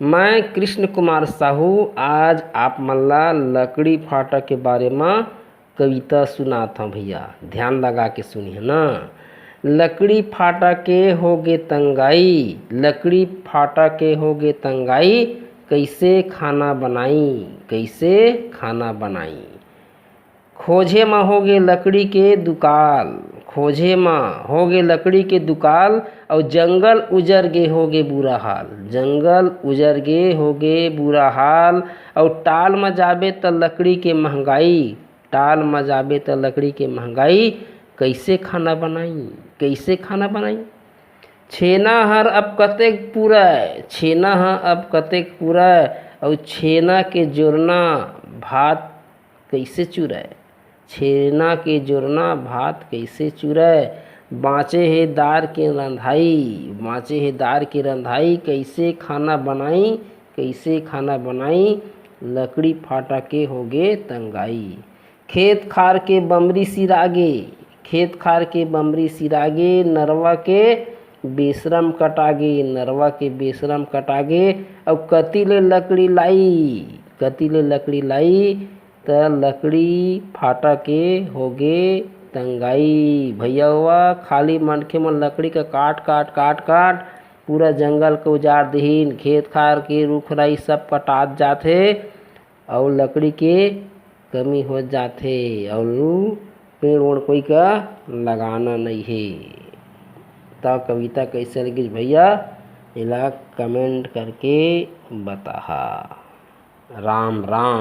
मैं कृष्ण कुमार साहू आज आप मन ला लकड़ी फाटा के बारे में कविता सुनाता हूँ भैया। ध्यान लगा के सुनिए ना। लकड़ी फाटा के होगे तंगाई, लकड़ी फाटा के होगे तंगाई, कैसे खाना बनाई, कैसे खाना बनाई। खोजे में होगे लकड़ी के दुकाल, खोजे में होगे लकड़ी के दुकाल, और जंगल उजर गे होगे बुरा हाल, जंगल उजर गे होगे बुरा हाल। और टाल में जाबे त लकड़ी के महंगाई, टाल में जाबे त लकड़ी के महंगाई, कैसे खाना बनाई, कैसे खाना बनाई। छेना हर अब कतेक पुरय, छेना हर अब कतेक पुरय, और छेना के जोरना भात कैसे चुरय, छेना के जोरना भात कैसे चुरय। बाँचे हे दार के रंधाई, बाँचे हे दार के रंधाई, कैसे खाना बनाई, कैसे खाना बनाई। लकड़ी फाटा के होगे तंगाई। खेत खार के बमरी सिरागे, खेत खार के बमरी सिरागे, नरवा के बेशरम कटागे, नरवा के बेशरम कटागे। और कति ले लकड़ी लाई, कति ले लकड़ी लाई, त लकड़ी फाटा के होगे तंगाई। भैया हुआ खाली मनखे मन लकड़ी का काट काट काट काट पूरा जंगल को उजाड़ देहीन, खेत खार के रुख राई सब कटात जाथे, और लकड़ी के कमी हो जाथे, और पेड़ ओड़ कोई का लगाना नहीं है। तब कविता कैसे लगी भैया, इला कमेंट करके बता। राम राम।